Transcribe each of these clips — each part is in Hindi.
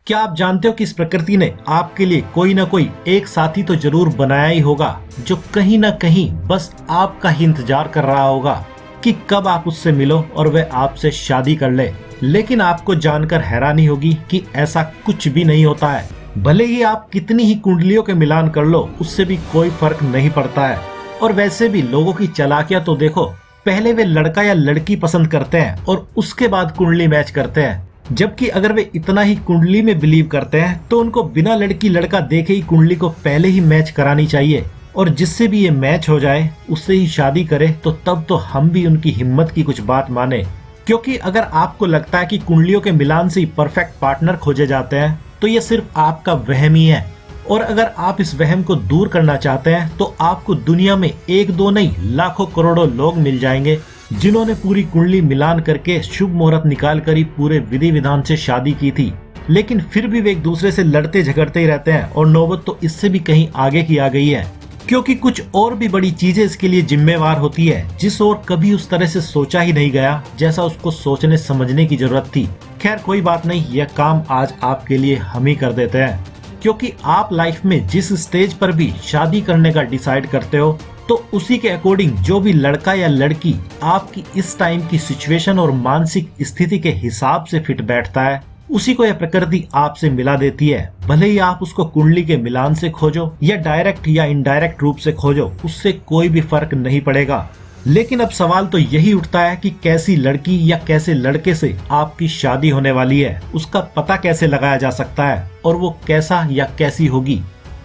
क्या आप जानते हो कि इस प्रकृति ने आपके लिए कोई ना कोई एक साथी तो जरूर बनाया ही होगा, जो कहीं ना कहीं बस आपका ही इंतजार कर रहा होगा कि कब आप उससे मिलो और वह आपसे शादी कर ले। लेकिन आपको जानकर हैरानी होगी कि ऐसा कुछ भी नहीं होता है। भले ही आप कितनी ही कुंडलियों के मिलान कर लो, उससे भी कोई फर्क नहीं पड़ता है। और वैसे भी लोगों की चालाकियां तो देखो, पहले वे लड़का या लड़की पसंद करते हैं और उसके बाद कुंडली मैच करते हैं। जबकि अगर वे इतना ही कुंडली में बिलीव करते हैं तो उनको बिना लड़की लड़का देखे ही कुंडली को पहले ही मैच करानी चाहिए, और जिससे भी ये मैच हो जाए उससे ही शादी करे। तो तब तो हम भी उनकी हिम्मत की कुछ बात माने। क्योंकि अगर आपको लगता है कि कुंडलियों के मिलान से ही परफेक्ट पार्टनर खोजे जाते हैं तो ये सिर्फ आपका वहम ही है। और अगर आप इस वहम को दूर करना चाहते हैं तो आपको दुनिया में एक दो नहीं लाखों करोड़ों लोग मिल जाएंगे जिन्होंने पूरी कुंडली मिलान करके शुभ मुहूर्त निकाल कर ही पूरे विधि विधान से शादी की थी, लेकिन फिर भी वे एक दूसरे से लड़ते झगड़ते ही रहते हैं। और नौबत तो इससे भी कहीं आगे की आ गई है, क्योंकि कुछ और भी बड़ी चीजें इसके लिए जिम्मेवार होती है, जिस ओर कभी उस तरह से सोचा ही नहीं गया जैसा उसको सोचने समझने की जरूरत थी। खैर कोई बात नहीं, यह काम आज आपके लिए हम ही कर देते हैं। क्योंकि आप लाइफ में जिस स्टेज पर भी शादी करने का डिसाइड करते हो तो उसी के अकॉर्डिंग जो भी लड़का या लड़की आपकी इस टाइम की सिचुएशन और मानसिक स्थिति के हिसाब से फिट बैठता है, उसी को यह प्रकृति आपसे मिला देती है। भले ही आप उसको कुंडली के मिलान से खोजो या डायरेक्ट या इनडायरेक्ट रूप से खोजो, उससे कोई भी फर्क नहीं पड़ेगा। लेकिन अब सवाल तो यही उठता है कि कैसी लड़की या कैसे लड़के से आपकी शादी होने वाली है, उसका पता कैसे लगाया जा सकता है और वो कैसा या कैसी होगी।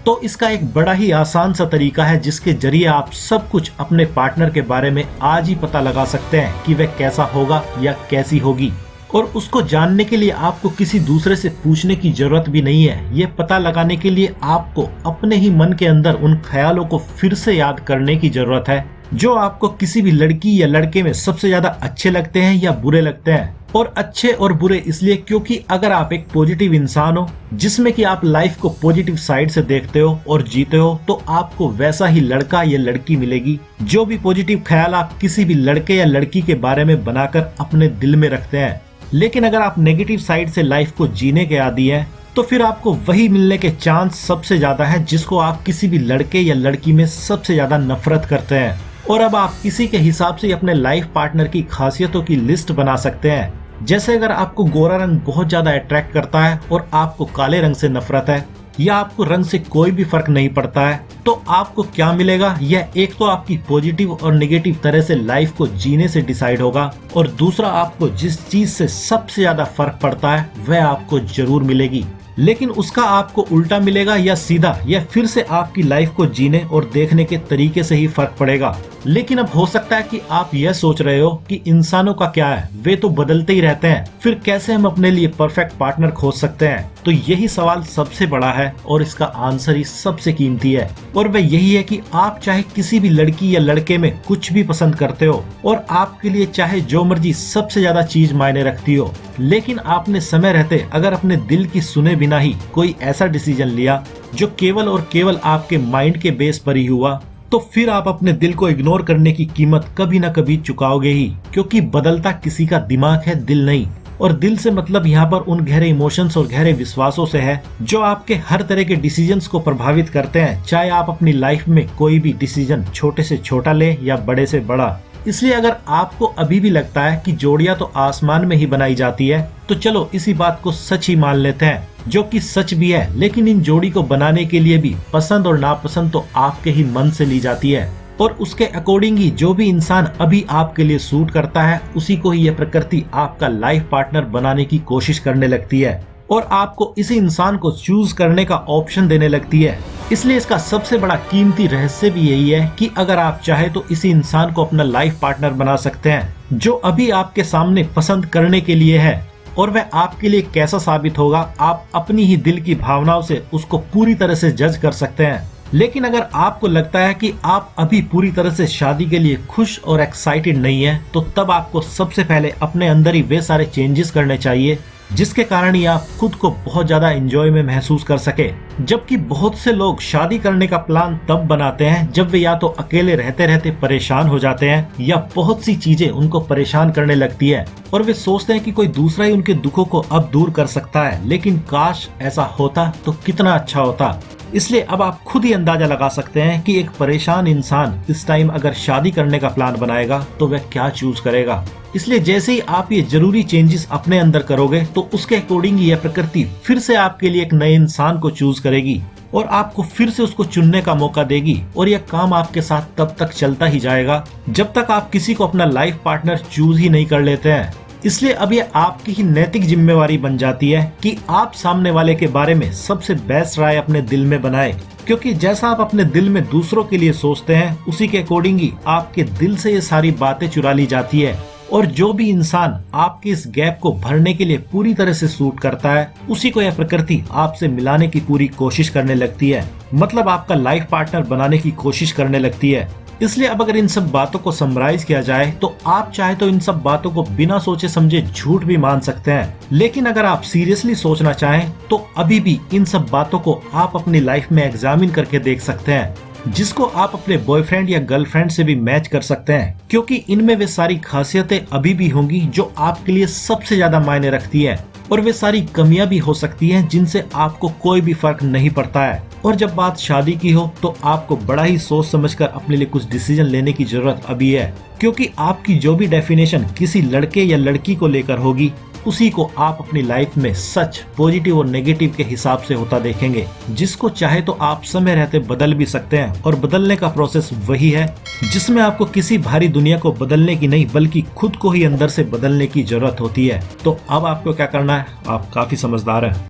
तो इसका एक बड़ा ही आसान सा तरीका है जिसके जरिए आप सब कुछ अपने पार्टनर के बारे में आज ही पता लगा सकते हैं कि वह कैसा होगा या कैसी होगी। और उसको जानने के लिए आपको किसी दूसरे से पूछने की जरूरत भी नहीं है। ये पता लगाने के लिए आपको अपने ही मन के अंदर उन ख्यालों को फिर से याद करने की जरूरत है जो आपको किसी भी लड़की या लड़के में सबसे ज्यादा अच्छे लगते हैं या बुरे लगते हैं। और अच्छे और बुरे इसलिए क्योंकि अगर आप एक पॉजिटिव इंसान हो जिसमें कि आप लाइफ को पॉजिटिव साइड से देखते हो और जीते हो, तो आपको वैसा ही लड़का या लड़की मिलेगी जो भी पॉजिटिव ख्याल आप किसी भी लड़के या लड़की के बारे में बनाकर अपने दिल में रखते हैं। लेकिन अगर आप नेगेटिव साइड से लाइफ को जीने के आदी हैं तो फिर आपको वही मिलने के चांस सबसे ज्यादा है जिसको आप किसी भी लड़के या लड़की में सबसे ज्यादा नफरत करते हैं। और अब आप इसी के हिसाब से अपने लाइफ पार्टनर की खासियतों की लिस्ट बना सकते हैं। जैसे अगर आपको गोरा रंग बहुत ज्यादा अट्रैक्ट करता है और आपको काले रंग से नफरत है, या आपको रंग से कोई भी फर्क नहीं पड़ता है, तो आपको क्या मिलेगा यह एक तो आपकी पॉजिटिव और नेगेटिव तरह से लाइफ को जीने से डिसाइड होगा, और दूसरा आपको जिस चीज से सबसे ज्यादा फर्क पड़ता है वह आपको जरूर मिलेगी। लेकिन उसका आपको उल्टा मिलेगा या सीधा, यह फिर से आपकी लाइफ को जीने और देखने के तरीके से ही फर्क पड़ेगा। लेकिन अब हो सकता है कि आप यह सोच रहे हो कि इंसानों का क्या है, वे तो बदलते ही रहते हैं, फिर कैसे हम अपने लिए परफेक्ट पार्टनर खोज सकते हैं। तो यही सवाल सबसे बड़ा है और इसका आंसर ही सबसे कीमती है, और वह यही है कि आप चाहे किसी भी लड़की या लड़के में कुछ भी पसंद करते हो और आपके लिए चाहे जो मर्जी सबसे ज्यादा चीज मायने रखती हो, लेकिन आपने समय रहते अगर अपने दिल की सुने बिना ही कोई ऐसा डिसीजन लिया जो केवल और केवल आपके माइंड के बेस पर ही हुआ, तो फिर आप अपने दिल को इग्नोर करने की कीमत कभी न कभी चुकाओगे ही। क्योंकि बदलता किसी का दिमाग है, दिल नहीं। और दिल से मतलब यहाँ पर उन गहरे इमोशंस और गहरे विश्वासों से है जो आपके हर तरह के डिसीजंस को प्रभावित करते हैं, चाहे आप अपनी लाइफ में कोई भी डिसीजन छोटे से छोटा ले या बड़े से बड़ा। इसलिए अगर आपको अभी भी लगता है कि जोड़ियां तो आसमान में ही बनाई जाती है, तो चलो इसी बात को सच ही मान लेते हैं, जो कि सच भी है। लेकिन इन जोड़ी को बनाने के लिए भी पसंद और नापसंद तो आपके ही मन से ली जाती है, और उसके अकॉर्डिंग ही जो भी इंसान अभी आपके लिए सूट करता है उसी को ही यह प्रकृति आपका लाइफ पार्टनर बनाने की कोशिश करने लगती है, और आपको इसी इंसान को चूज करने का ऑप्शन देने लगती है। इसलिए इसका सबसे बड़ा कीमती रहस्य भी यही है कि अगर आप चाहे तो इसी इंसान को अपना लाइफ पार्टनर बना सकते हैं जो अभी आपके सामने पसंद करने के लिए है। और वह आपके लिए कैसा साबित होगा आप अपनी ही दिल की भावनाओं से उसको पूरी तरह से जज कर सकते हैं। लेकिन अगर आपको लगता है कि आप अभी पूरी तरह से शादी के लिए खुश और एक्साइटेड नहीं है, तो तब आपको सबसे पहले अपने अंदर ही वे सारे चेंजेस करने चाहिए जिसके कारण ही आप खुद को बहुत ज्यादा एंजॉय में महसूस कर सके। जबकि बहुत से लोग शादी करने का प्लान तब बनाते हैं जब वे या तो अकेले रहते रहते परेशान हो जाते हैं या बहुत सी चीजें उनको परेशान करने लगती है और वे सोचते हैं कि कोई दूसरा ही उनके दुखों को अब दूर कर सकता है। लेकिन काश ऐसा होता तो कितना अच्छा होता। इसलिए अब आप खुद ही अंदाजा लगा सकते हैं कि एक परेशान इंसान इस टाइम अगर शादी करने का प्लान बनाएगा तो वह क्या चूज करेगा। इसलिए जैसे ही आप ये जरूरी चेंजेस अपने अंदर करोगे तो उसके अकॉर्डिंग ही यह प्रकृति फिर से आपके लिए एक नए इंसान को चूज करेगी और आपको फिर से उसको चुनने का मौका देगी और यह काम आपके साथ तब तक चलता ही जाएगा जब तक आप किसी को अपना लाइफ पार्टनर चूज ही नहीं कर लेते हैं। इसलिए अब ये आपकी ही नैतिक जिम्मेवारी बन जाती है कि आप सामने वाले के बारे में सबसे बेस्ट राय अपने दिल में बनाएं, क्योंकि जैसा आप अपने दिल में दूसरों के लिए सोचते हैं उसी के अकॉर्डिंग ही आपके दिल से ये सारी बातें चुरा ली जाती है। और जो भी इंसान आपके इस गैप को भरने के लिए पूरी तरह से सूट करता है उसी को यह प्रकृति आपसे मिलाने की पूरी कोशिश करने लगती है, मतलब आपका लाइफ पार्टनर बनाने की कोशिश करने लगती है। इसलिए अब अगर इन सब बातों को समराइज किया जाए तो आप चाहे तो इन सब बातों को बिना सोचे समझे झूठ भी मान सकते हैं, लेकिन अगर आप सीरियसली सोचना चाहें तो अभी भी इन सब बातों को आप अपनी लाइफ में एग्जामिन करके देख सकते हैं, जिसको आप अपने बॉयफ्रेंड या गर्लफ्रेंड से भी मैच कर सकते हैं, क्योंकि इनमें वे सारी खासियतें अभी भी होंगी जो आपके लिए सबसे ज्यादा मायने रखती है और वे सारी कमियां भी हो सकती हैं जिनसे आपको कोई भी फर्क नहीं पड़ता है। और जब बात शादी की हो तो आपको बड़ा ही सोच समझकर अपने लिए कुछ डिसीजन लेने की जरूरत अभी है, क्योंकि आपकी जो भी डेफिनेशन किसी लड़के या लड़की को लेकर होगी उसी को आप अपनी लाइफ में सच, पॉजिटिव और नेगेटिव के हिसाब से होता देखेंगे, जिसको चाहे तो आप समय रहते बदल भी सकते हैं। और बदलने का प्रोसेस वही है जिसमें आपको किसी भारी दुनिया को बदलने की नहीं बल्कि खुद को ही अंदर से बदलने की जरूरत होती है। तो अब आपको क्या करना है, आप काफी समझदार हैं।